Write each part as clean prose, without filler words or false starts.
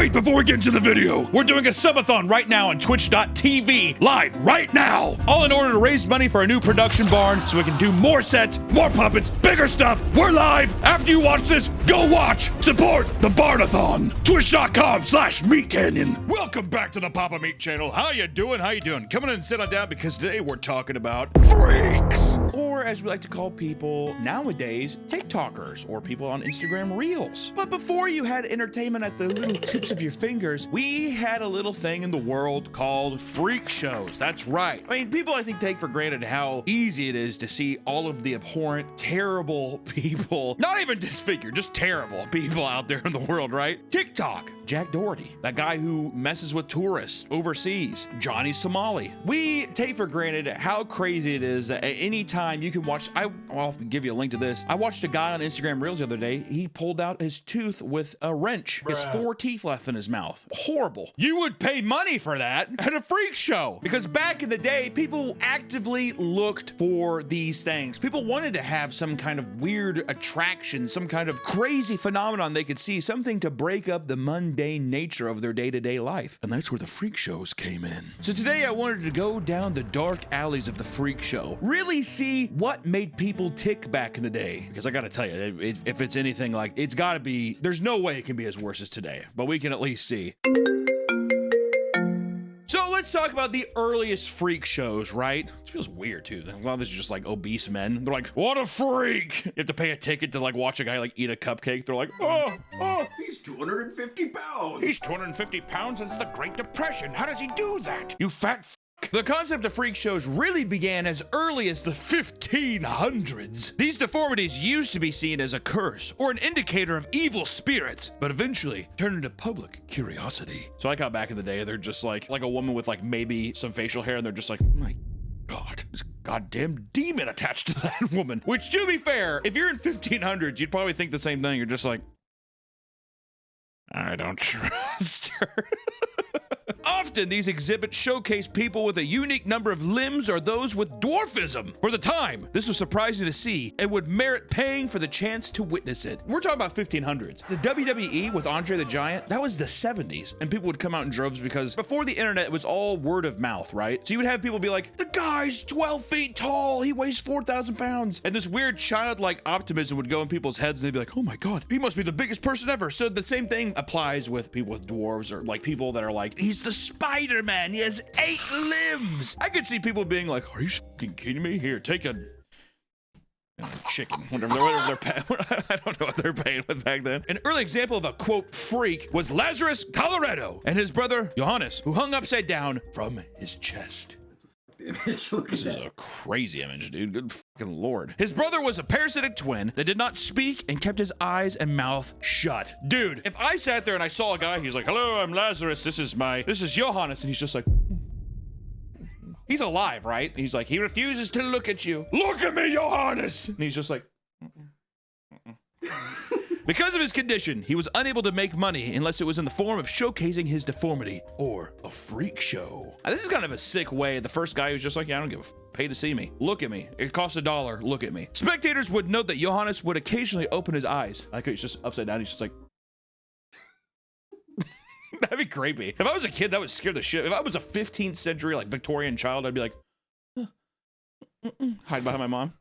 wait, before we get into the video, we're doing a subathon right now on twitch.tv, live right now, all in order to raise money for a new production barn so we can do more sets, more puppets, bigger stuff. We're live. After you watch this, go watch, support the Barnathon. Twitch.com/MeatCanyon. Welcome back to the Papa Meat channel. How you doing? How you doing? Come on and sit on down because today we're talking about freaks. Or as we like to call people nowadays, TikTokers or people on Instagram Reels. But before you had entertainment at the little tips of your fingers, we had a little thing in the world called freak shows. That's right. I mean, people I think take for granted how easy it is to see all of the abhorrent, terrible people, not even disfigured, just terrible people out there in the world, right? TikTok, Jack Doherty, that guy who messes with tourists overseas, Johnny Somali. We take for granted how crazy it is that at any time you can watch, I'll give you a link to this. I watched a guy on Instagram Reels the other day. He pulled out his tooth with a wrench. His 4 teeth left in his mouth. Horrible. You would pay money for that at a freak show. Because back in the day, people actively looked for these things. People wanted to have some kind of weird attraction, some kind of crazy phenomenon they could see, something to break up the mundane nature of their day-to-day life. And that's where the freak shows came in. So today I wanted to go down the dark alleys of the freak show, really see what made people tick back in the day. Because I gotta tell you, if it's anything like, it's gotta be, there's no way it can be as worse as today, but we can at least see. So let's talk about the earliest freak shows, right? It feels weird too. A lot of this is just like obese men. They're like, what a freak! You have to pay a ticket to like watch a guy like eat a cupcake. They're like, oh, he's 250 pounds. He's 250 pounds since the Great Depression. How does he do that? You fat f. The concept of freak shows really began as early as the 1500s. These deformities used to be seen as a curse or an indicator of evil spirits, but eventually turned into public curiosity. So I got back in the day, they're just like a woman with like maybe some facial hair, and they're just like, oh my God, there's a goddamn demon attached to that woman. Which, to be fair, if you're in 1500s, you'd probably think the same thing. You're just like, I don't trust her. Often, these exhibits showcase people with a unique number of limbs or those with dwarfism. For the time, this was surprising to see and would merit paying for the chance to witness it. We're talking about 1500s. The WWE with Andre the Giant, that was the 70s, and people would come out in droves because before the internet, it was all word of mouth, right? So you would have people be like, the guy's 12 feet tall, he weighs 4,000 pounds. And this weird childlike optimism would go in people's heads, and they'd be like, oh my God, he must be the biggest person ever. So the same thing applies with people with dwarves or like people that are like, he's the Spider-Man, he has 8 limbs. I could see people being like, are you fucking kidding me? Here, take a chicken, whatever they're paying. I don't know what they're paying with back then. An early example of a quote freak was Lazarus Colorado and his brother Johannes, who hung upside down from his chest. This is a crazy image, dude. Good fucking Lord. His brother was a parasitic twin that did not speak and kept his eyes and mouth shut. Dude, if I sat there and I saw a guy, he's like, hello, I'm Lazarus. This is Johannes. And he's just like, he's alive, right? And he's like, he refuses to look at you. Look at me, Johannes. And he's just like, because of his condition, he was unable to make money unless it was in the form of showcasing his deformity or a freak show. Now, this is kind of a sick way. The first guy was just like, yeah, I don't give a pay to see me. Look at me. It costs $1. Look at me. Spectators would note that Johannes would occasionally open his eyes. Like he's just upside down. He's just like, that'd be creepy. If I was a kid, that would scare the shit. If I was a 15th century like Victorian child, I'd be like, hide behind my mom.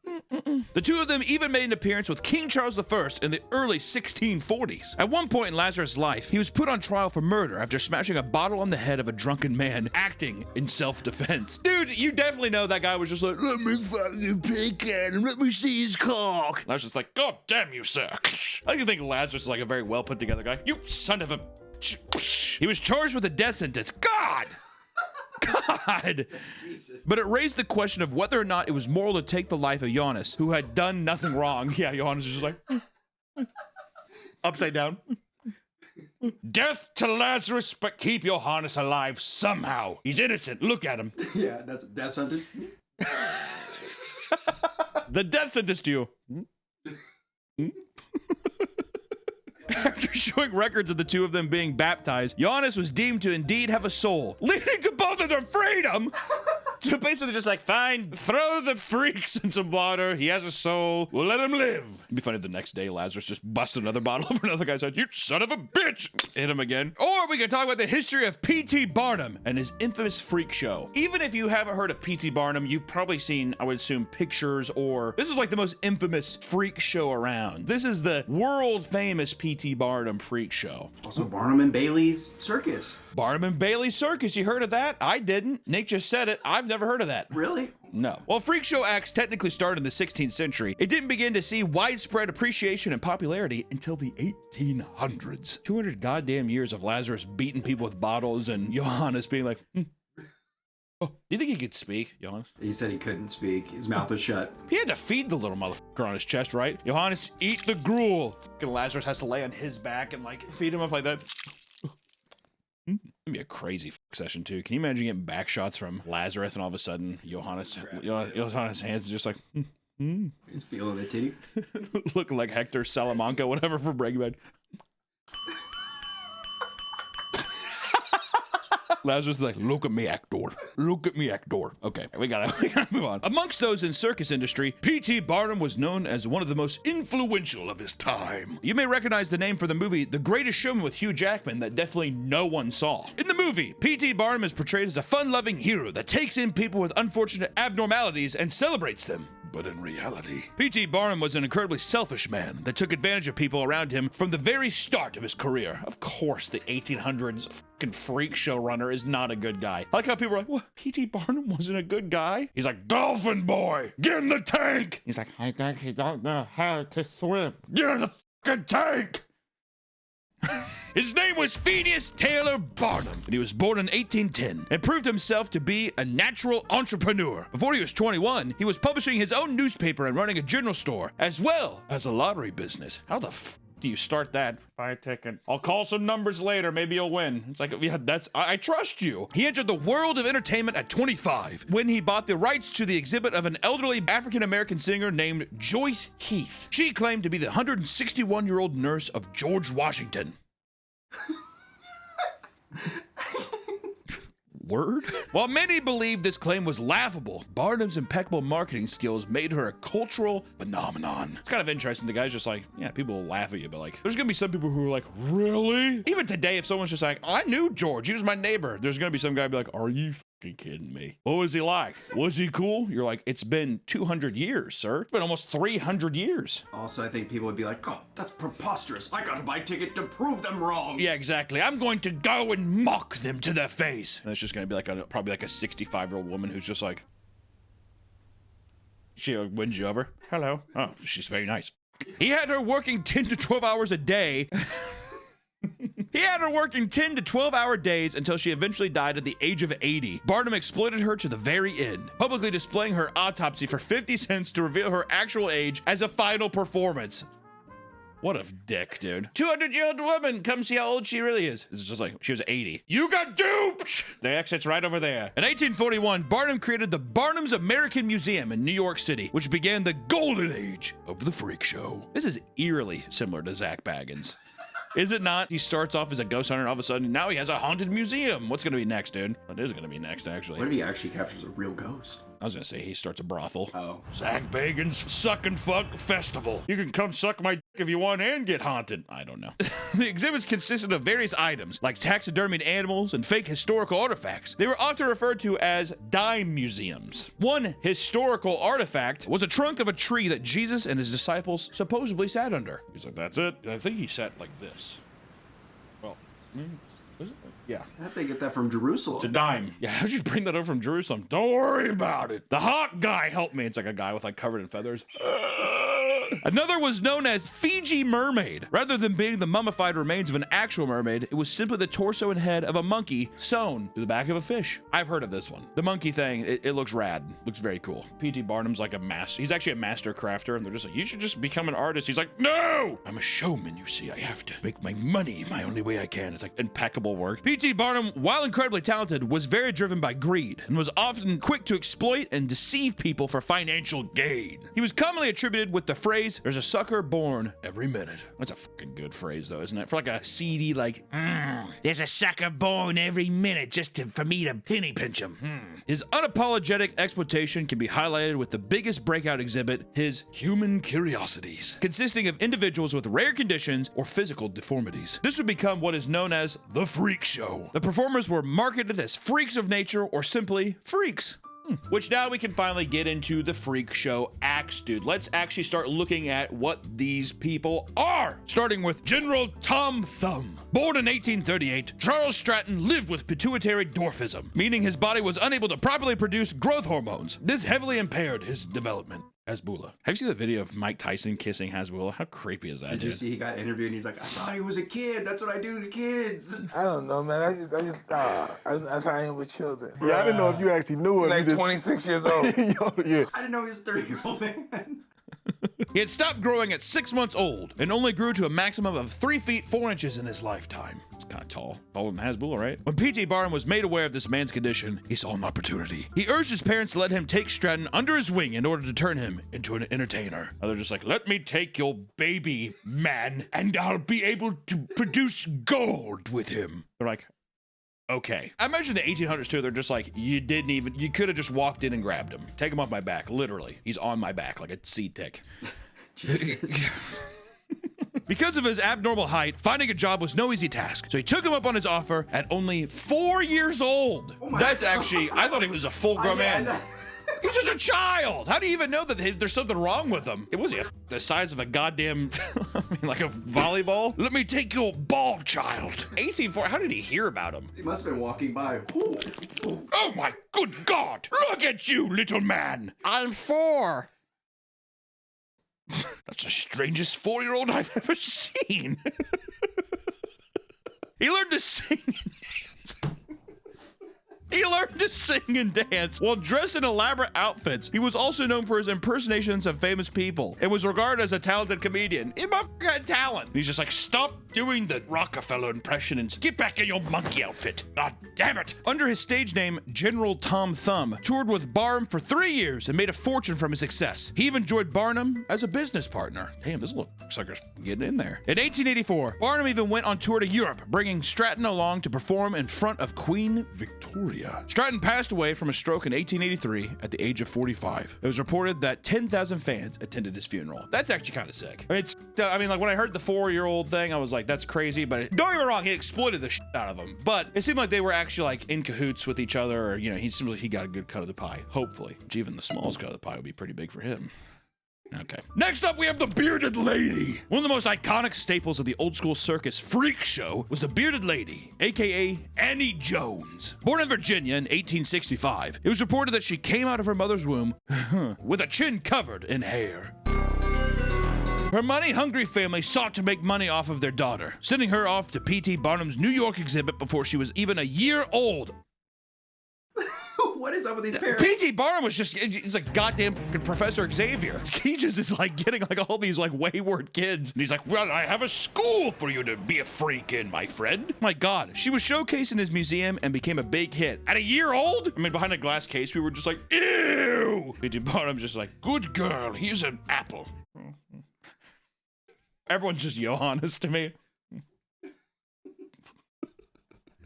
The two of them even made an appearance with King Charles I in the early 1640s. At one point in Lazarus' life, he was put on trial for murder after smashing a bottle on the head of a drunken man, acting in self-defense. Dude, you definitely know that guy was just like, let me fucking pick at him, let me see his cock. And I was just like, God damn you, sir. I think Lazarus is like a very well put together guy. You son of a... He was charged with a death sentence. God! Jesus. But it raised the question of whether or not it was moral to take the life of Johannes, who had done nothing wrong. Yeah, Johannes is just like, upside down. Death to Lazarus, but keep Johannes alive somehow. He's innocent. Look at him. Yeah, that's a death sentence. The death sentence to you. After showing records of the two of them being baptized, Johannes was deemed to indeed have a soul, leading to both of their freedom. So basically just like, fine, throw the freaks in some water. He has a soul. We'll let him live. It'd be funny if the next day Lazarus just busted another bottle over another guy's head. You son of a bitch. Hit him again. Or we can talk about the history of P.T. Barnum and his infamous freak show. Even if you haven't heard of P.T. Barnum, you've probably seen, I would assume, pictures, or this is like the most infamous freak show around. This is the world famous P.T. Barnum freak show. Also, Barnum and Bailey's Circus. Barnum and Bailey's Circus, you heard of that? I didn't. Nick just said it. I've never heard of that. Really? No. While freak show acts technically started in the 16th century, it didn't begin to see widespread appreciation and popularity until the 1800s. 200 goddamn years of Lazarus beating people with bottles and Johannes being like, Oh, do you think he could speak, Johannes? He said he couldn't speak. His mouth was shut. He had to feed the little motherfucker on his chest, right? Johannes, eat the gruel. And Lazarus has to lay on his back and like feed him up like that. It'd be a crazy session too. Can you imagine getting back shots from Lazarus and all of a sudden Johannes' hands are just like He's feeling a titty. looking like Hector Salamanca, whatever, for Breaking Bad. Lazarus is like, look at me, actor. Look at me, actor. Okay, we gotta move on. Amongst those in circus industry, P.T. Barnum was known as one of the most influential of his time. You may recognize the name for the movie The Greatest Showman with Hugh Jackman that definitely no one saw. In the movie, P.T. Barnum is portrayed as a fun-loving hero that takes in people with unfortunate abnormalities and celebrates them. But in reality, P.T. Barnum was an incredibly selfish man that took advantage of people around him from the very start of his career. Of course, the 1800s fucking freak show runner is not a good guy. I like how people are like, what? P.T. Barnum wasn't a good guy? He's like, Dolphin Boy, get in the tank! He's like, I actually don't know how to swim. Get in the fucking tank! His name was Phineas Taylor Barnum, and he was born in 1810 and proved himself to be a natural entrepreneur. Before he was 21, he was publishing his own newspaper and running a general store, as well as a lottery business. How the f do you start that? Buy a ticket. I'll call some numbers later, maybe you'll win. It's like, yeah, I trust you. He entered the world of entertainment at 25 when he bought the rights to the exhibit of an elderly African-American singer named Joyce Heath. She claimed to be the 161-year-old nurse of George Washington. Word? While many believed this claim was laughable, Barnum's impeccable marketing skills made her a cultural phenomenon. It's kind of interesting. The guy's just like, yeah, people will laugh at you, but like, there's gonna be some people who are like, really? Even today, if someone's just like, I knew George, he was my neighbor, there's gonna be some guy be like, are you fucking kidding me? What was he like? Was he cool? You're like, it's been 200 years, sir. It's been almost 300 years. Also, I think people would be like, oh, that's preposterous. I gotta buy a ticket to prove them wrong. Yeah, exactly. I'm going to go and mock them to their face. And it's just gonna be like probably like a 65-year-old woman who's just like, she wins you over. Hello. Oh, she's very nice. He had her working 10 to 12 hours a day. He had her working 10 to 12-hour days until she eventually died at the age of 80. Barnum exploited her to the very end, publicly displaying her autopsy for 50 cents to reveal her actual age as a final performance. What a dick, dude. 200-year-old woman, come see how old she really is. It's just like, she was 80. You got duped! The exit's right over there. In 1841, Barnum created the Barnum's American Museum in New York City, which began the golden age of the freak show. This is eerily similar to Zach Baggins. Is it not? He starts off as a ghost hunter and all of a sudden now he has a haunted museum. What's gonna be next, dude? What is gonna be next, actually? What if he actually captures a real ghost? I was gonna say he starts a brothel. Oh. Zach Bagan's Suck and Fuck Festival. You can come suck my dick if you want and get haunted. I don't know. The exhibits consisted of various items like taxidermied animals and fake historical artifacts. They were often referred to as dime museums. One historical artifact was a trunk of a tree that Jesus and his disciples supposedly sat under. He's like, that's it? I think he sat like this. Well, is it? Yeah. How'd they get that from Jerusalem? It's a dime. Yeah, how'd you bring that over from Jerusalem? Don't worry about it. The hawk guy helped me. It's like a guy with like covered in feathers. Another was known as Fiji mermaid. Rather than being the mummified remains of an actual mermaid, it was simply the torso and head of a monkey sewn to the back of a fish. I've heard of this one. The monkey thing, it looks rad. Looks very cool. P.T. Barnum's like a master. He's actually a master crafter, and they're just like, you should just become an artist. He's like, no! I'm a showman, you see. I have to make my money my only way I can. It's like impeccable work. P.T. Barnum, while incredibly talented, was very driven by greed and was often quick to exploit and deceive people for financial gain. He was commonly attributed with the phrase phrase, there's a sucker born every minute. That's a fucking good phrase though, isn't it? For like a seedy, like, there's a sucker born every minute for me to penny pinch him. His unapologetic exploitation can be highlighted with the biggest breakout exhibit, his human curiosities, consisting of individuals with rare conditions or physical deformities. This would become what is known as the Freak Show. The performers were marketed as freaks of nature or simply freaks. Which now we can finally get into the Freak Show acts, dude. Let's actually start looking at what these people are. Starting with General Tom Thumb. Born in 1838, Charles Stratton lived with pituitary dwarfism, meaning his body was unable to properly produce growth hormones. This heavily impaired his development. Hasbulla. Have you seen the video of Mike Tyson kissing Hasbulla? How creepy is that? Did you see he got interviewed and he's like, I thought he was a kid. That's what I do to kids. I don't know, man. That's how I am with children. Yeah, I didn't know if you actually knew it. Like 26 years old. Yeah. I didn't know he was a 30-year-old man. He had stopped growing at 6 months old and only grew to a maximum of 3 feet 4 inches in his lifetime. It's kind of tall. Taller than Hasbulla, right? When P.T. Barnum was made aware of this man's condition, he saw an opportunity. He urged his parents to let him take Stratton under his wing in order to turn him into an entertainer. Now they're just like, let me take your baby, man, and I'll be able to produce gold with him. They're like, okay. I imagine the 1800s too, they're just like, you could have just walked in and grabbed him. Take him off my back, literally. He's on my back like a seed tick. Jesus. Because of his abnormal height, finding a job was no easy task. So he took him up on his offer at only 4 years old. Oh my That's God. actually, I thought he was a full-grown man. He's just a child. How do you even know that there's something wrong with him? It was the size of a goddamn, like a volleyball. Let me take your ball, child. 1840, how did he hear about him? He must have been walking by. Ooh. Ooh. Oh my good God. Look at you, little man. I'm 4. That's the strangest 4-year-old I've ever seen. He learned to sing. He learned to sing and dance while dressed in elaborate outfits. He was also known for his impersonations of famous people and was regarded as a talented comedian. He got talent. He's just like, stop doing the Rockefeller impression and get back in your monkey outfit. God damn it. Under his stage name, General Tom Thumb toured with Barnum for 3 years and made a fortune from his success. He even joined Barnum as a business partner. Damn, this looks like it's getting in there. In 1884, Barnum even went on tour to Europe, bringing Stratton along to perform in front of Queen Victoria. Stratton passed away from a stroke in 1883 at the age of 45. It was reported that 10,000 fans attended his funeral. That's actually kind of sick. I mean, like when I heard the 4-year-old thing, I was like, that's crazy, but don't get me wrong, he exploited the shit out of him. But it seemed like they were actually like in cahoots with each other, or, you know, he seemed like he got a good cut of the pie, hopefully. Which even the smallest cut of the pie would be pretty big for him. Okay. Next up, we have the Bearded Lady. One of the most iconic staples of the old school circus freak show was the Bearded Lady, aka Annie Jones. Born in Virginia in 1865, it was reported that she came out of her mother's womb with a chin covered in hair. Her money-hungry family sought to make money off of their daughter, sending her off to P.T. Barnum's New York exhibit before she was even a year old. What is up with these parents? P.T. Barnum was just, he's like goddamn Professor Xavier. He just is like getting like all these like wayward kids. And he's like, well, I have a school for you to be a freak in, my friend. My God, she was showcased in his museum and became a big hit. At a year old? I mean, behind a glass case, we were just like, ew. P.T. Barnum's just like, good girl, here's an apple. Everyone's just Johannes to me.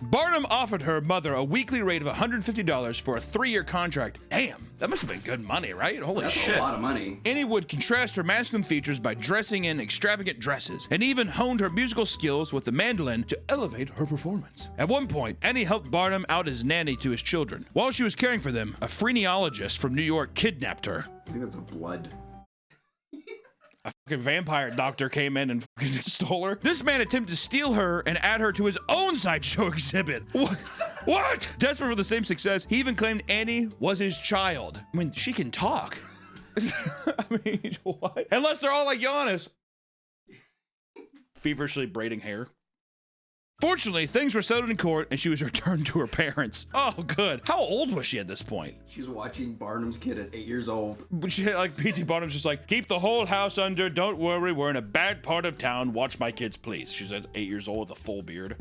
Barnum offered her mother a weekly rate of $150 for a 3-year contract. Damn, that must have been good money, right? Holy That's shit. a lot of money. Annie would contrast her masculine features by dressing in extravagant dresses, and even honed her musical skills with the mandolin to elevate her performance. At one point, Annie helped Barnum out as nanny to his children. While she was caring for them, a phrenologist from New York kidnapped her. I think that's a blood. A fucking vampire doctor came in and fucking stole her. This man attempted to steal her and add her to his own sideshow exhibit. What? Desperate for the same success, he even claimed Annie was his child. I mean, she can talk. I mean, what? Unless they're all like Giannis. Feverishly braiding hair. Fortunately, things were settled in court and she was returned to her parents. Oh, good. How old was she at this point? She was watching Barnum's kid at 8 years old. But she like P.T. Barnum's just like, keep the whole house under, don't worry, we're in a bad part of town, watch my kids please. She's at 8 years old with a full beard.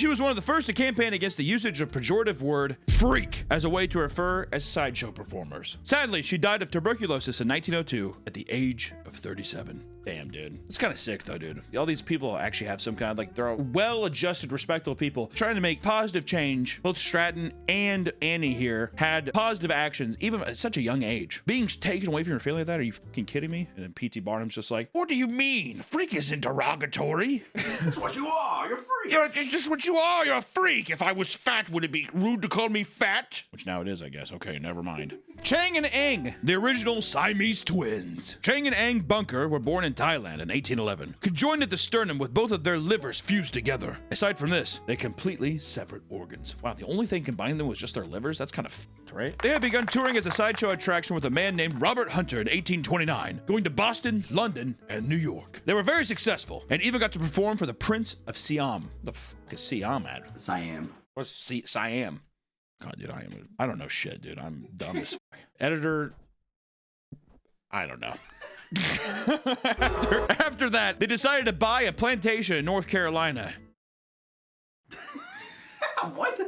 She was one of the first to campaign against the usage of pejorative word freak as a way to refer as sideshow performers. Sadly, she died of tuberculosis in 1902 at the age of 37. Damn, dude. It's kind of sick, though, dude. All these people actually have some kind of, like, they're well-adjusted, respectable people trying to make positive change. Both Stratton and Annie here had positive actions, even at such a young age. Being taken away from your family like that? Are you fucking kidding me? And then P.T. Barnum's just like, what do you mean? Freak isn't derogatory. That's what you are. You're free. It's just what you are. You're a freak. If I was fat, would it be rude to call me fat? Which now it is, I guess. Okay, never mind. Chang and Eng, the original Siamese twins. Chang and Eng Bunker were born in Thailand in 1811, conjoined at the sternum with both of their livers fused together. Aside from this, they completely separate organs. Wow, the only thing combining them was just their livers? That's kind of f***ed, right? They had begun touring as a sideshow attraction with a man named Robert Hunter in 1829, going to Boston, London, and New York. They were very successful, and even got to perform for the Prince of Siam. The f*** is Siam at? Siam. What's Siam? God, dude, I don't know shit, dude. I'm dumb as fuck. Editor, I don't know. After that, they decided to buy a plantation in North Carolina. What?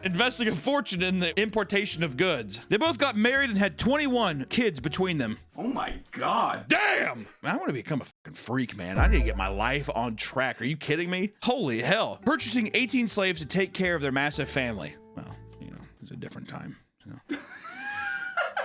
Investing a fortune in the importation of goods. They both got married and had 21 kids between them. Oh my God. Damn! I want to become a fucking freak, man. I need to get my life on track. Are you kidding me? Holy hell. Purchasing 18 slaves to take care of their massive family. Well, you know, it was a different time. You know.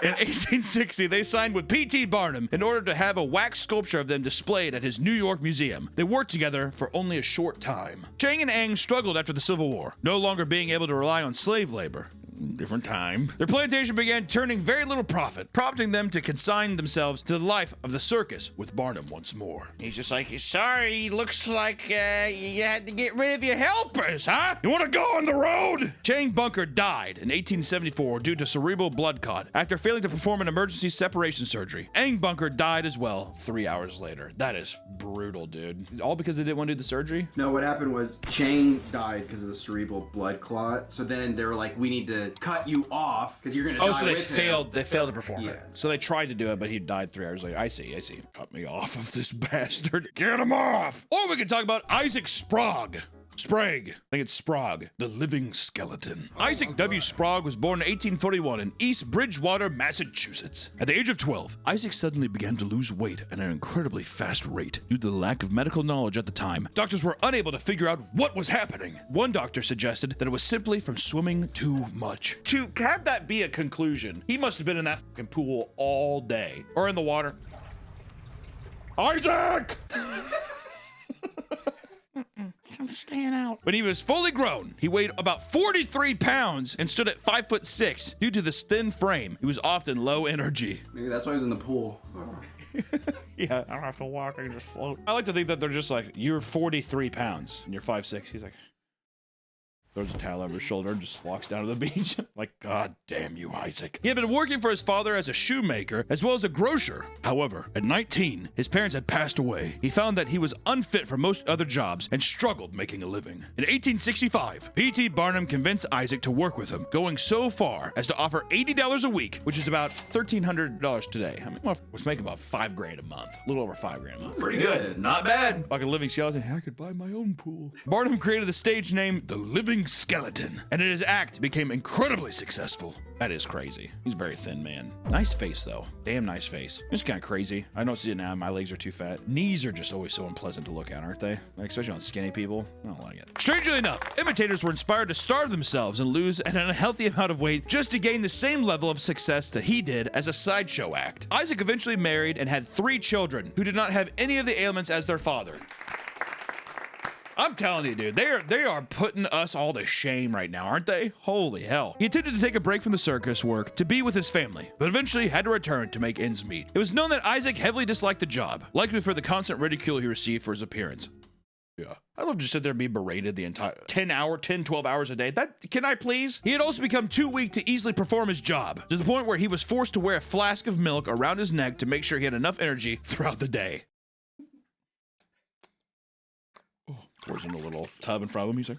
In 1860, they signed with P.T. Barnum in order to have a wax sculpture of them displayed at his New York museum. They worked together for only a short time. Chang and Eng struggled after the Civil War, no longer being able to rely on slave labor. Different time. Their plantation began turning very little profit, prompting them to consign themselves to the life of the circus with Barnum once more. He's just like, sorry, looks like you had to get rid of your helpers, huh? You want to go on the road? Chang Bunker died in 1874 due to cerebral blood clot after failing to perform an emergency separation surgery. Eng Bunker died as well 3 hours later. That is brutal, dude. All because they didn't want to do the surgery? No, what happened was Chang died because of the cerebral blood clot. So then they were like, we need to cut you off because you're gonna die so they with failed. him. They failed to perform Yeah. it. So they tried to do it, but he died 3 hours later. I see. Cut me off of this bastard. Get him off. Or we can talk about Isaac Sprague. Sprague. I think it's Sprague, the living skeleton. Isaac W. Sprague was born in 1841 in East Bridgewater, Massachusetts. At the age of 12, Isaac suddenly began to lose weight at an incredibly fast rate due to the lack of medical knowledge at the time. Doctors were unable to figure out what was happening. One doctor suggested that it was simply from swimming too much. To have that be a conclusion, he must have been in that fucking pool all day. Or in the water. Isaac! I'm staying out. When he was fully grown, he weighed about 43 pounds and stood at 5'6". Due to this thin frame, he was often low energy. Maybe that's why he was in the pool. Yeah, I don't have to walk, I can just float. I like to think that they're just like, you're 43 pounds and you're 5'6". He's like, throws a towel over his shoulder and just walks down to the beach. Like, God damn you, Isaac. He had been working for his father as a shoemaker as well as a grocer. However, at 19, his parents had passed away. He found that he was unfit for most other jobs and struggled making a living. In 1865, P.T. Barnum convinced Isaac to work with him, going so far as to offer $80 a week, which is about $1,300 today. I mean, I was making about $5,000 a month. A little over $5,000 a month. Pretty good. Not bad. Like a living skeleton. I could buy my own pool. Barnum created the stage name The Living Skeleton, and in his act became incredibly successful. That is crazy. He's a very thin man. Nice face though. Damn nice face. It's kind of crazy. I don't see it now. My legs are too fat. Knees are just always so unpleasant to look at, aren't they? Like, especially on skinny people. I don't like it. Strangely enough, imitators were inspired to starve themselves and lose an unhealthy amount of weight just to gain the same level of success that he did as a sideshow act. Isaac eventually married and had 3 children who did not have any of the ailments as their father. I'm telling you, dude, they are putting us all to shame right now, aren't they? Holy hell. He attempted to take a break from the circus work to be with his family, but eventually had to return to make ends meet. It was known that Isaac heavily disliked the job, likely for the constant ridicule he received for his appearance. Yeah. I'd love to sit there and be berated the entire 12 hours a day. Can I please? He had also become too weak to easily perform his job, to the point where he was forced to wear a flask of milk around his neck to make sure he had enough energy throughout the day. Pours in a little tub in front of him. He's like,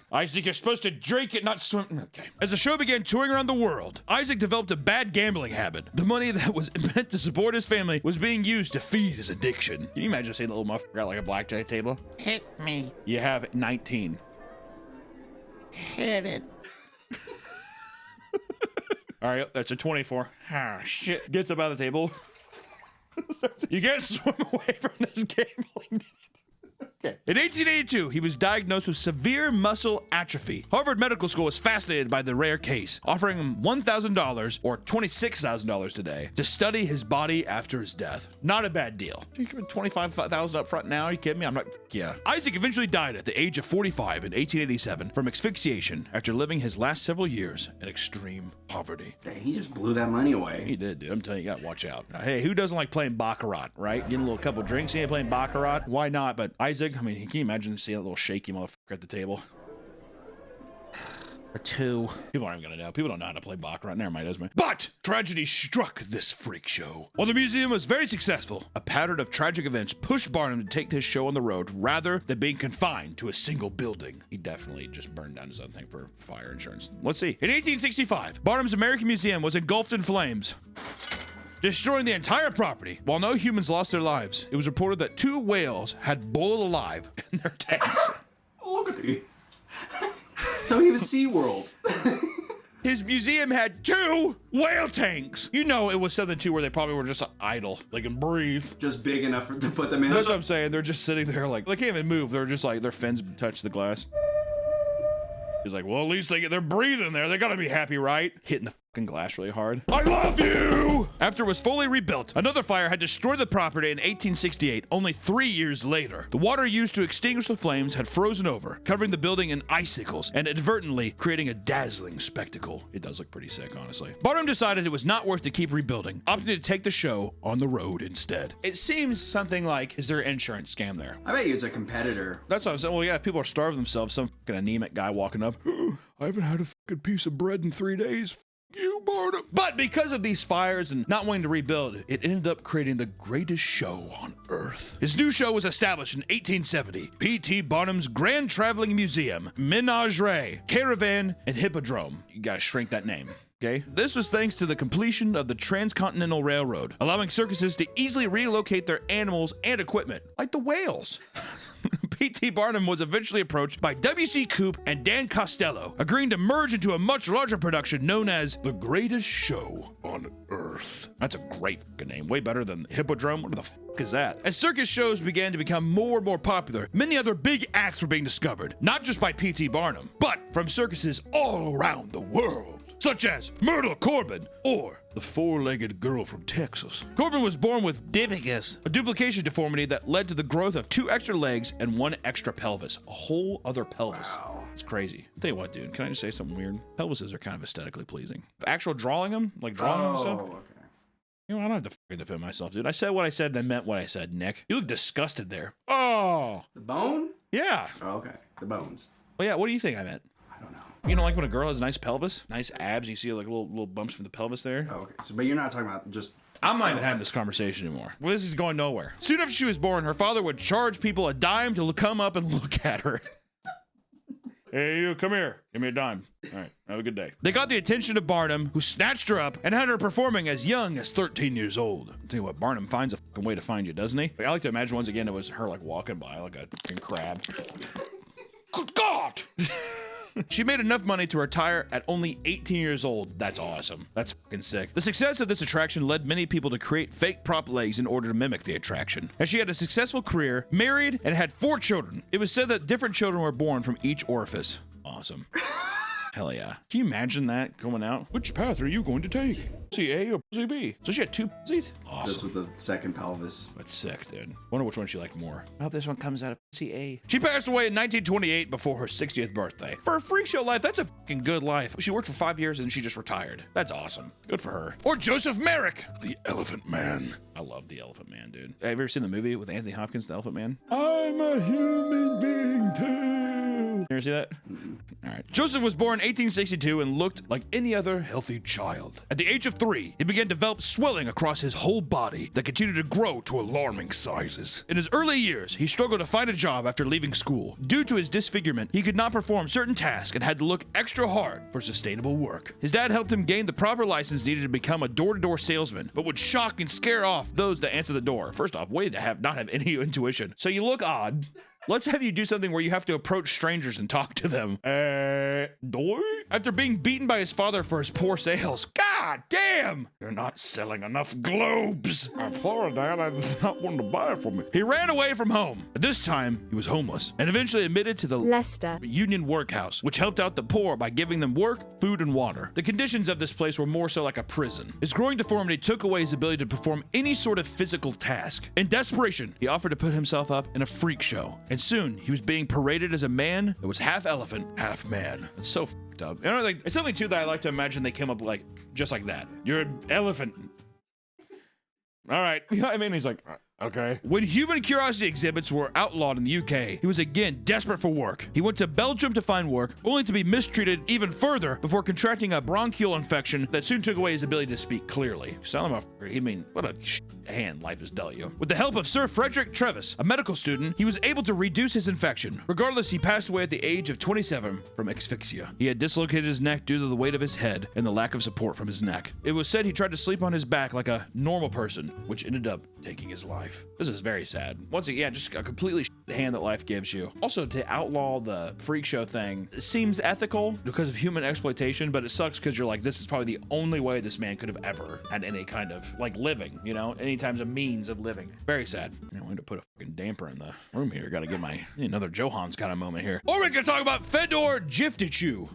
Isaac, you're supposed to drink it, not swim. Okay. As the show began touring around the world, Isaac developed a bad gambling habit. The money that was meant to support his family was being used to feed his addiction. Can you imagine seeing the little muff got like a blackjack table? Hit me. You have 19. Hit it. All right, that's a 24. Ah, shit. Gets up out of the table. You can't swim away from this game. Okay. In 1882, he was diagnosed with severe muscle atrophy. Harvard Medical School was fascinated by the rare case, offering him $1,000 or $26,000 today to study his body after his death. Not a bad deal. You give me $25,000 up front now? Are you kidding me? I'm not. Yeah. Isaac eventually died at the age of 45 in 1887 from asphyxiation after living his last several years in extreme poverty. Dang, he just blew that money away. He did, dude. I'm telling you, you gotta watch out. Now, hey, who doesn't like playing baccarat, right? Getting a little couple drinks, he ain't playing baccarat. Why not? But Isaac, I mean, can you imagine seeing that little shaky motherfucker at the table? A 2. People aren't even gonna know. People don't know how to play baccarat. Never mind, doesn't it? But tragedy struck this freak show. While the museum was very successful, a pattern of tragic events pushed Barnum to take his show on the road rather than being confined to a single building. He definitely just burned down his own thing for fire insurance. Let's see. In 1865, Barnum's American Museum was engulfed in flames, destroying the entire property. While no humans lost their lives, it was reported that 2 whales had boiled alive in their tanks. Look at these. So he was SeaWorld. His museum had 2 whale tanks. You know, it was something too where they probably were just idle. They can breathe. Just big enough to put them in. That's what I'm saying. They're just sitting there like, they can't even move. They're just like, their fins touch the glass. He's like, well, at least they're breathing there. They gotta be happy, right? Hitting the fucking glass really hard. I love you! After it was fully rebuilt, another fire had destroyed the property in 1868, only 3 years later. The water used to extinguish the flames had frozen over, covering the building in icicles and inadvertently creating a dazzling spectacle. It does look pretty sick, honestly. Barnum decided it was not worth to keep rebuilding, opting to take the show on the road instead. It seems something like, is there an insurance scam there? I bet he was a competitor. That's what I'm saying. Well, yeah, if people are starving themselves, some fucking anemic guy walking up, I haven't had a fucking piece of bread in 3 days. You, Barnum. But because of these fires and not wanting to rebuild, it ended up creating the greatest show on earth. His new show was established in 1870. P.T. Barnum's Grand Traveling Museum, Menagerie, Caravan, and Hippodrome. You gotta shrink that name. Okay. This was thanks to the completion of the Transcontinental Railroad, allowing circuses to easily relocate their animals and equipment, like the whales. P.T. Barnum was eventually approached by W.C. Coop and Dan Costello, agreeing to merge into a much larger production known as The Greatest Show on Earth. That's a great fucking name. Way better than Hippodrome. What the fuck is that? As circus shows began to become more and more popular, many other big acts were being discovered, not just by P.T. Barnum, but from circuses all around the world, such as Myrtle Corbin or the 4-legged girl from Texas. Corbin was born with dipicus, a duplication deformity that led to the growth of 2 extra legs and 1 extra pelvis. A whole other pelvis. Wow. It's crazy. I'll tell you what, dude, can I just say something weird? Pelvises are kind of aesthetically pleasing. Actual drawing them, like drawing them and stuff. Okay. You know, I don't have to fucking defend myself, dude. I said what I said and I meant what I said, Nick. You look disgusted there. Oh. The bone? Yeah. Oh, okay. The bones. Well, yeah, what do you think I meant? I don't know. You know, like when a girl has a nice pelvis, nice abs, you see like little bumps from the pelvis there? Oh, okay. So, but you're not talking about just... I'm not even having this conversation anymore. Well, this is going nowhere. Soon after she was born, her father would charge people a dime to come up and look at her. Hey, you, come here. Give me a dime. All right, have a good day. They got the attention of Barnum, who snatched her up and had her performing as young as 13 years old. I'll tell you what, Barnum finds a fucking way to find you, doesn't he? Like, I like to imagine once again it was her like walking by like a fucking crab. Good God! She made enough money to retire at only 18 years old. That's awesome. That's fucking sick. The success of this attraction led many people to create fake prop legs in order to mimic the attraction. As she had a successful career, married, and had 4 children, it was said that different children were born from each orifice. Awesome. Hell yeah. Can you imagine that going out? Which path are you going to take? See A or see B? So she had 2 pussies? Awesome. Just with the second pelvis. That's sick, dude. Wonder which one she liked more. I hope this one comes out of pussy A. She passed away in 1928 before her 60th birthday. For a freak show life, that's a fucking good life. She worked for 5 years and she just retired. That's awesome. Good for her. Or Joseph Merrick, the Elephant Man. I love the Elephant Man, dude. Have you ever seen the movie with Anthony Hopkins, the Elephant Man? I'm a human being too. You ever see that? All right. Joseph was born in 1862 and looked like any other healthy child. At the age of 3, he began to develop swelling across his whole body that continued to grow to alarming sizes. In his early years, he struggled to find a job after leaving school. Due to his disfigurement, he could not perform certain tasks and had to look extra hard for sustainable work. His dad helped him gain the proper license needed to become a door-to-door salesman, but would shock and scare off those that answer the door. First off, way to not have any intuition. So you look odd. Let's have you do something where you have to approach strangers and talk to them. Doy? After being beaten by his father for his poor sales. God damn! You're not selling enough globes. I'm sorry, Dad. I did not want to buy it for me. He ran away from home. At this time, he was homeless and eventually admitted to the Leicester. Union Workhouse, which helped out the poor by giving them work, food, and water. The conditions of this place were more so like a prison. His growing deformity took away his ability to perform any sort of physical task. In desperation, he offered to put himself up in a freak show, and soon he was being paraded as a man that was half elephant, half man. It's so fucked up. You know, like, it's something too that I like to imagine they came up like just like that. You're an elephant. All right. You know what I mean? He's like, Okay. when human curiosity exhibits were outlawed in the UK, he was again desperate for work. He went to Belgium to find work, only to be mistreated even further before contracting a bronchial infection that soon took away his ability to speak clearly. Sound him a, I mean, what a hand life has dealt you. With the help of Sir Frederick Trevis, a medical student, he was able to reduce his infection. Regardless, he passed away at the age of 27 from asphyxia. He had dislocated his neck due to the weight of his head and the lack of support from his neck. It was said he tried to sleep on his back like a normal person, which ended up taking his life. This is very sad. Once again, just a completely hand that life gives you. Also, to outlaw the freak show thing seems ethical because of human exploitation, but it sucks because you're like, this is probably the only way this man could have ever had any kind of like living, you know, any times a means of living. Very sad. You know, I need to put a fucking damper in the room here. Gotta get my another Johans kind of moment here. Or we can talk about Fedor Jeftichew.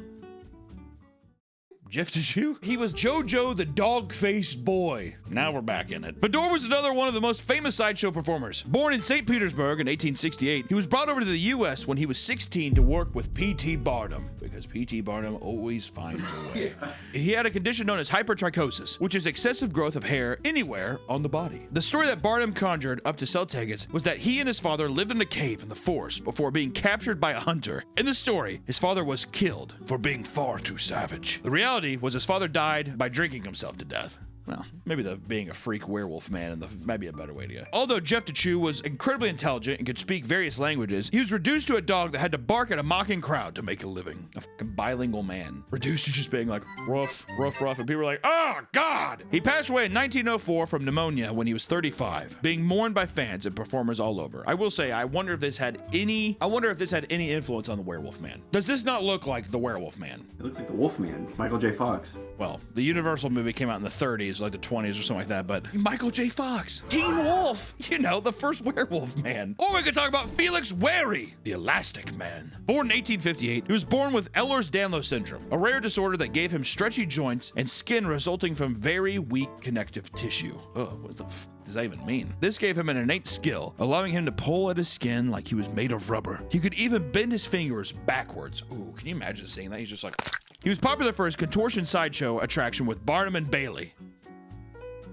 Jeftichew? He was Jojo the dog-faced boy. Now we're back in it. Fedor was another one of the most famous sideshow performers. Born in St. Petersburg in 1868, he was brought over to the U.S. when he was 16 to work with P.T. Barnum, because P.T. Barnum always finds a way. He had a condition known as hypertrichosis, which is excessive growth of hair anywhere on the body. The story that Barnum conjured up to sell tickets was that he and his father lived in a cave in the forest before being captured by a hunter. In the story, his father was killed for being far too savage. The reality was his father died by drinking himself to death. Well, maybe the being a freak werewolf man and might be a better way to go. Although Jeftichew was incredibly intelligent and could speak various languages, he was reduced to a dog that had to bark at a mocking crowd to make a living. A fucking bilingual man. Reduced to just being like, rough, and people were like, oh, God! He passed away in 1904 from pneumonia when he was 35, being mourned by fans and performers all over. I will say, I wonder if this had any influence on the werewolf man. Does this not look like the werewolf man? It looks like the Wolfman, Michael J. Fox. Well, the Universal movie came out in the 30s, like the 20s or something like that, but Michael J. Fox, Teen Wolf, you know, the first werewolf man. Or we could talk about Felix Wary, the Elastic Man. Born in 1858, he was born with Ehlers-Danlos syndrome, a rare disorder that gave him stretchy joints and skin resulting from very weak connective tissue. Oh, what the f does that even mean? This gave him an innate skill, allowing him to pull at his skin like he was made of rubber. He could even bend his fingers backwards. Ooh, can you imagine seeing that? He's just like... He was popular for his contortion sideshow attraction with Barnum and Bailey.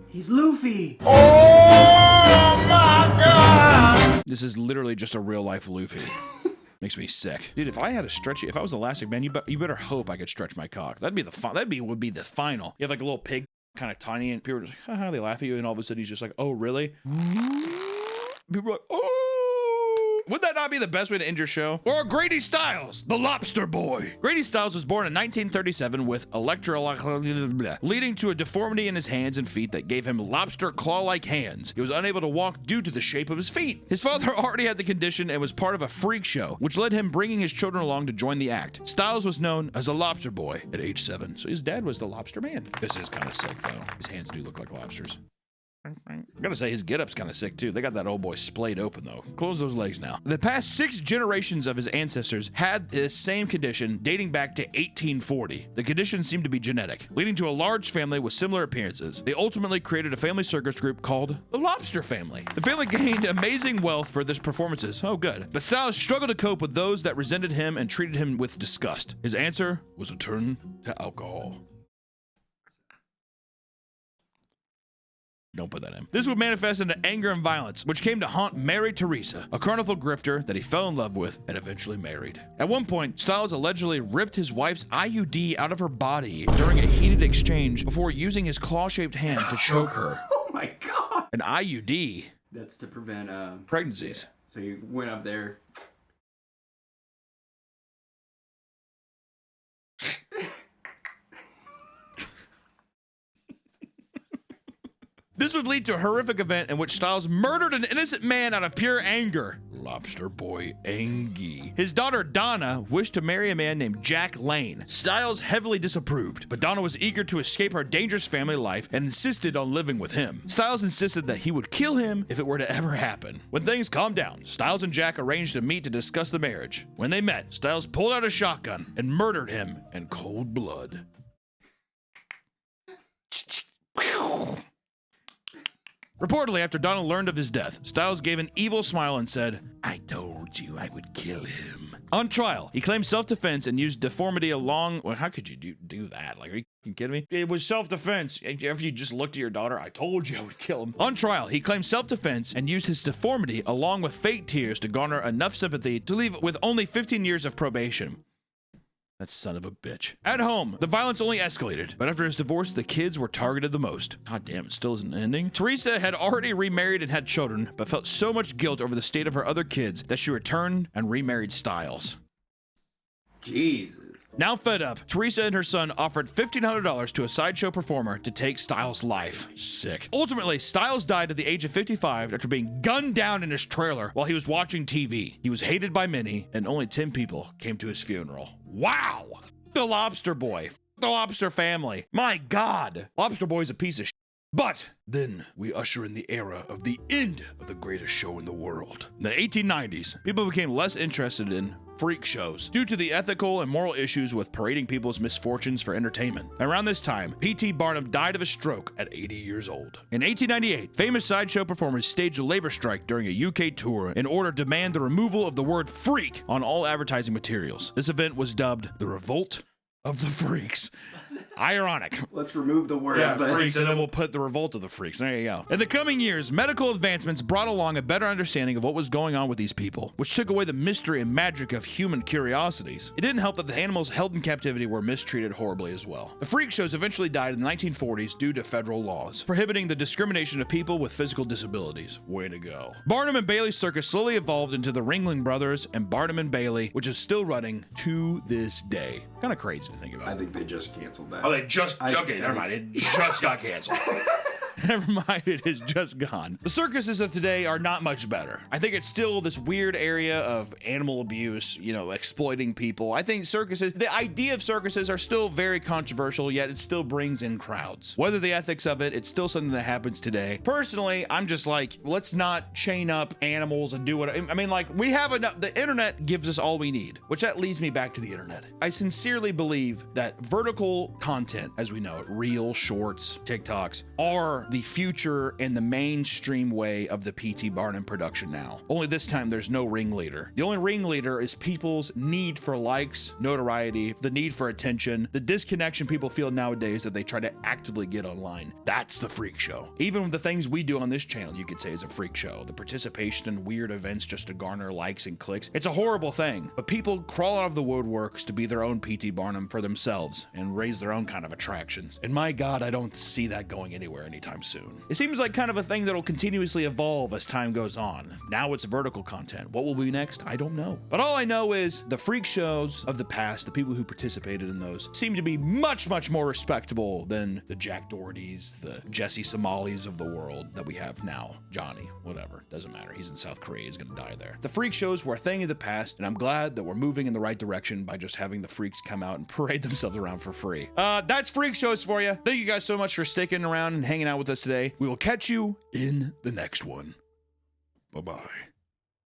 He's Luffy. Oh my God! This is literally just a real life Luffy. Makes me sick, dude. If I had a stretchy, if I was Elastic Man, you better hope I could stretch my cock. Would be the final. You have like a little pig, kind of tiny, and people are just like, haha, they laugh at you, and all of a sudden he's just like, oh really? People are like, oh. Would that not be the best way to end your show? Or Grady Stiles, the Lobster Boy. Grady Stiles was born in 1937 with leading to a deformity in his hands and feet that gave him lobster claw-like hands. He was unable to walk due to the shape of his feet. His father already had the condition and was part of a freak show, which led him bringing his children along to join the act. Stiles was known as a Lobster Boy at age 7, so his dad was the Lobster Man. This is kind of sick, though. His hands do look like lobsters. I gotta say, his get-up's kind of sick, too. They got that old boy splayed open, though. Close those legs now. The past 6 generations of his ancestors had this same condition dating back to 1840. The condition seemed to be genetic, leading to a large family with similar appearances. They ultimately created a family circus group called the Lobster Family. The family gained amazing wealth for their performances. Oh, good. But Stiles struggled to cope with those that resented him and treated him with disgust. His answer was a turn to alcohol. Don't put that in. This would manifest into anger and violence, which came to haunt Mary Teresa, a carnival grifter that he fell in love with and eventually married. At one point, Stiles allegedly ripped his wife's IUD out of her body during a heated exchange before using his claw-shaped hand to choke her. Oh my God. An IUD? That's to prevent Pregnancies. Yeah. So you went up there. This would lead to a horrific event in which Stiles murdered an innocent man out of pure anger. lobster boy Angie. His daughter Donna wished to marry a man named Jack Lane. Stiles heavily disapproved, but Donna was eager to escape her dangerous family life and insisted on living with him. Stiles insisted that he would kill him if it were to ever happen. When things calmed down, Stiles and Jack arranged to meet to discuss the marriage. When they met, Stiles pulled out a shotgun and murdered him in cold blood. Reportedly, after Donald learned of his death, Stiles gave an evil smile and said, "I told you I would kill him." On trial, he claimed self-defense and used deformity along... Well, how could you do that? Like, are you kidding me? It was self-defense. After you just looked at your daughter, I told you I would kill him. On trial, he claimed self-defense and used his deformity along with fake tears to garner enough sympathy to leave with only 15 years of probation. That son of a bitch. At home, the violence only escalated, but after his divorce, the kids were targeted the most. God damn, it still isn't ending. Teresa had already remarried and had children, but felt so much guilt over the state of her other kids that she returned and remarried Stiles. Jesus. Now fed up, Teresa and her son offered $1,500 to a sideshow performer to take Stiles' life. Sick. Ultimately, Stiles died at the age of 55 after being gunned down in his trailer while he was watching TV. He was hated by many, and only 10 people came to his funeral. Wow! The Lobster Boy. The Lobster family. My God! Lobster Boy's a piece of shit. But then we usher in the era of the end of the greatest show in the world. In the 1890s, people became less interested in freak shows due to the ethical and moral issues with parading people's misfortunes for entertainment. Around this time, P.T. Barnum died of a stroke at 80 years old. In 1898, famous sideshow performers staged a labor strike during a UK tour in order to demand the removal of the word freak on all advertising materials. This event was dubbed the Revolt of the Freaks. Ironic. Let's remove the word. Freaks, and then we'll put the Revolt of the Freaks. There you go. In the coming years, medical advancements brought along a better understanding of what was going on with these people, which took away the mystery and magic of human curiosities. It didn't help that the animals held in captivity were mistreated horribly as well. The freak shows eventually died in the 1940s due to federal laws, prohibiting the discrimination of people with physical disabilities. Way to go. Barnum and Bailey's circus slowly evolved into the Ringling Brothers and Barnum and Bailey, which is still running to this day. Kind of crazy to think about. I think they just canceled that. Oh, they just... Okay, never mind. It just got canceled. Never mind, it is just gone. The circuses of today are not much better. I think it's still this weird area of animal abuse, you know, exploiting people. I think circuses, the idea of circuses are still very controversial, yet it still brings in crowds. Whether the ethics of it, it's still something that happens today. Personally, I'm just like, let's not chain up animals and do what, I mean, like, we have enough, the internet gives us all we need, which that leads me back to the internet. I sincerely believe that vertical content, as we know it, reels, shorts, TikToks, are the future and the mainstream way of the P.T. Barnum production now. Only this time there's no ringleader. The only ringleader is people's need for likes, notoriety, the need for attention, the disconnection people feel nowadays that they try to actively get online. That's the freak show. Even with the things we do on this channel, you could say is a freak show. The participation in weird events just to garner likes and clicks. It's a horrible thing, but people crawl out of the woodworks to be their own P.T. Barnum for themselves and raise their own kind of attractions. And my God, I don't see that going anywhere anytime soon. It seems like kind of a thing that'll continuously evolve as time goes on. Now it's vertical content. What will be next? I don't know. But all I know is the freak shows of the past, the people who participated in those, seem to be much, much more respectable than the Jack Dohertys, the Jesse Somalis of the world that we have now. Johnny, whatever, doesn't matter. He's in South Korea, he's gonna die there. The freak shows were a thing of the past, and I'm glad that we're moving in the right direction by just having the freaks come out and parade themselves around for free. That's freak shows for you. Thank you guys so much for sticking around and hanging out with us today. We will catch you in the next one. Bye-bye.